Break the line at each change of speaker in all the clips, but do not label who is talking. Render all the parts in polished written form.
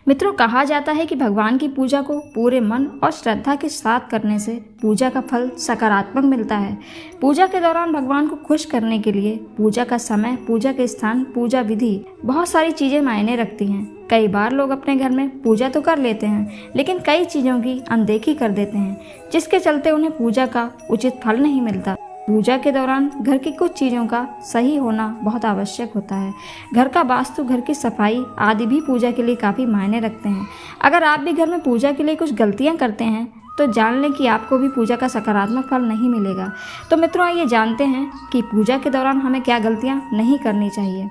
मित्रों, कहा जाता है कि भगवान की पूजा को पूरे मन और श्रद्धा के साथ करने से पूजा का फल सकारात्मक मिलता है। पूजा के दौरान भगवान को खुश करने के लिए पूजा का समय, पूजा के स्थान, पूजा विधि, बहुत सारी चीजें मायने रखती हैं। कई बार लोग अपने घर में पूजा तो कर लेते हैं, लेकिन कई चीजों की अनदेखी कर देते हैं, जिसके चलते उन्हें पूजा का उचित फल नहीं मिलता। पूजा के दौरान घर की कुछ चीज़ों का सही होना बहुत आवश्यक होता है। घर का वास्तु, घर की सफाई आदि भी पूजा के लिए काफ़ी मायने रखते हैं। अगर आप भी घर में पूजा के लिए कुछ गलतियां करते हैं तो जान लें कि आपको भी पूजा का सकारात्मक फल नहीं मिलेगा। तो मित्रों, आइए जानते हैं कि पूजा के दौरान हमें क्या गलतियाँ नहीं करनी चाहिए।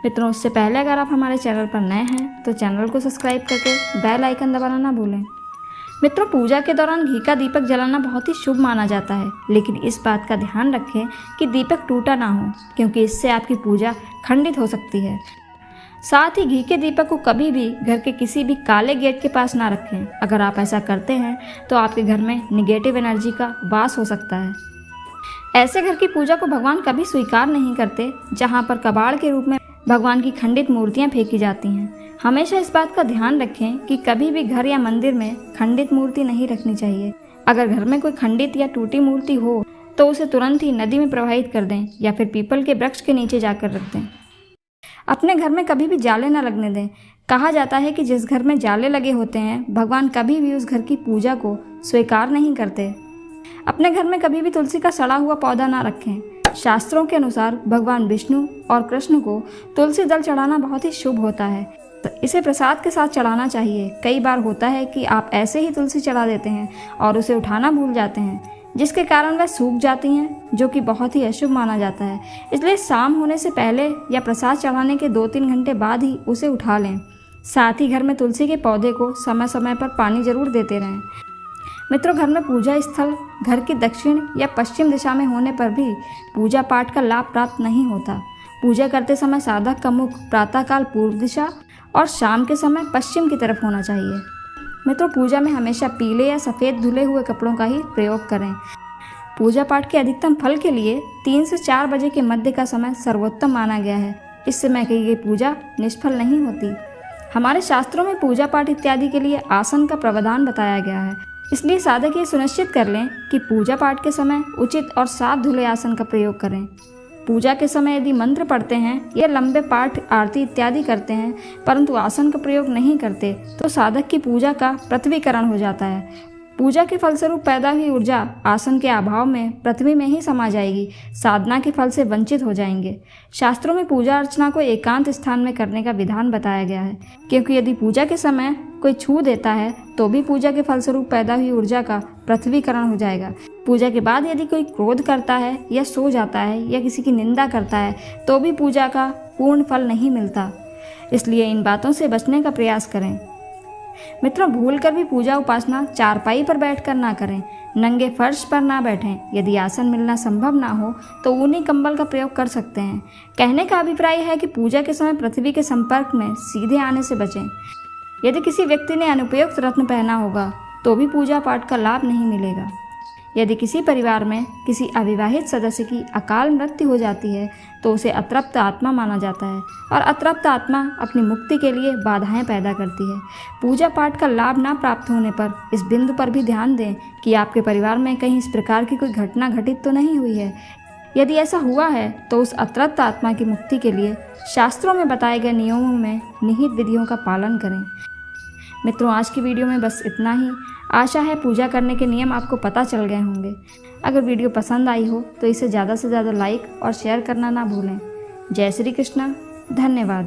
मित्रों, उससे पहले अगर आप हमारे चैनल पर नए हैं तो चैनल को सब्सक्राइब करके बेल आइकन दबाना ना भूलें। मित्रों, पूजा के दौरान घी का दीपक जलाना बहुत ही शुभ माना जाता है, लेकिन इस बात का ध्यान रखें कि दीपक टूटा ना हो, क्योंकि इससे आपकी पूजा खंडित हो सकती है। साथ ही घी के दीपक को कभी भी घर के किसी भी काले गेट के पास ना रखें। अगर आप ऐसा करते हैं तो आपके घर में निगेटिव एनर्जी का वास हो सकता है। ऐसे घर की पूजा को भगवान कभी स्वीकार नहीं करते जहाँ पर कबाड़ के रूप में भगवान की खंडित मूर्तियाँ फेंकी जाती हैं। हमेशा इस बात का ध्यान रखें कि कभी भी घर या मंदिर में खंडित मूर्ति नहीं रखनी चाहिए। अगर घर में कोई खंडित या टूटी मूर्ति हो तो उसे तुरंत ही नदी में प्रवाहित कर दें या फिर पीपल के वृक्ष के नीचे जाकर रख दें। अपने घर में कभी भी जाले न लगने दें। कहा जाता है कि जिस घर में जाले लगे होते हैं, भगवान कभी भी उस घर की पूजा को स्वीकार नहीं करते। अपने घर में कभी भी तुलसी का सड़ा हुआ पौधा ना रखें। शास्त्रों के अनुसार भगवान विष्णु और कृष्ण को तुलसी दल चढ़ाना बहुत ही शुभ होता है, तो इसे प्रसाद के साथ चढ़ाना चाहिए। कई बार होता है कि आप ऐसे ही तुलसी चढ़ा देते हैं और उसे उठाना भूल जाते हैं, जिसके कारण वह सूख जाती हैं, जो कि बहुत ही अशुभ माना जाता है। इसलिए शाम होने से पहले या प्रसाद चढ़ाने के 2-3 घंटे बाद ही उसे उठा लें। साथ ही घर में तुलसी के पौधे को समय समय पर पानी जरूर देते रहें। मित्रों, घर में पूजा स्थल घर की दक्षिण या पश्चिम दिशा में होने पर भी पूजा पाठ का लाभ प्राप्त नहीं होता। पूजा करते समय साधक का मुख प्रातःकाल पूर्व दिशा और शाम के समय पश्चिम की तरफ होना चाहिए। मित्रों, पूजा में हमेशा पीले या सफ़ेद धुले हुए कपड़ों का ही प्रयोग करें। पूजा पाठ के अधिकतम फल के लिए 3 से 4 बजे के मध्य का समय सर्वोत्तम माना गया है। इस समय की गई पूजा निष्फल नहीं होती। हमारे शास्त्रों में पूजा पाठ इत्यादि के लिए आसन का प्रावधान बताया गया है। इसलिए साधक ये सुनिश्चित कर लें कि पूजा पाठ के समय उचित और साफ धुले आसन का प्रयोग करें। पूजा के समय यदि मंत्र पढ़ते हैं या लंबे पाठ, आरती इत्यादि करते हैं परंतु आसन का प्रयोग नहीं करते तो साधक की पूजा का पृथ्वीकरण हो जाता है। पूजा के फलस्वरूप पैदा हुई ऊर्जा आसन के अभाव में पृथ्वी में ही समा जाएगी, साधना के फल से वंचित हो जाएंगे। शास्त्रों में पूजा अर्चना को एकांत स्थान में करने का विधान बताया गया है, क्योंकि यदि पूजा के समय कोई छू देता है तो भी पूजा के फलस्वरूप पैदा हुई ऊर्जा का पृथ्वीकरण हो जाएगा। पूजा के बाद यदि कोई क्रोध करता है या सो जाता है या किसी की निंदा करता है तो भी पूजा का पूर्ण फल नहीं मिलता। इसलिए इन बातों से बचने का प्रयास करें। मित्रों, भूलकर भी पूजा उपासना चारपाई पर बैठकर ना करें। नंगे फर्श पर ना बैठें। यदि आसन मिलना संभव ना हो तो ऊनी कंबल का प्रयोग कर सकते हैं। कहने का अभिप्राय है कि पूजा के समय पृथ्वी के संपर्क में सीधे आने से बचें। यदि किसी व्यक्ति ने अनुपयुक्त रत्न पहना होगा तो भी पूजा पाठ का लाभ नहीं मिलेगा। यदि किसी परिवार में किसी अविवाहित सदस्य की अकाल मृत्यु हो जाती है तो उसे अतृप्त आत्मा माना जाता है और अतृप्त आत्मा अपनी मुक्ति के लिए बाधाएं पैदा करती है। पूजा पाठ का लाभ ना प्राप्त होने पर इस बिंदु पर भी ध्यान दें कि आपके परिवार में कहीं इस प्रकार की कोई घटना घटित तो नहीं हुई है। यदि ऐसा हुआ है तो उस अतृप्त आत्मा की मुक्ति के लिए शास्त्रों में बताए गए नियमों में निहित विधियों का पालन करें। मित्रों, आज की वीडियो में बस इतना ही। आशा है पूजा करने के नियम आपको पता चल गए होंगे। अगर वीडियो पसंद आई हो तो इसे ज़्यादा से ज़्यादा लाइक और शेयर करना ना भूलें। जय श्री कृष्ण। धन्यवाद।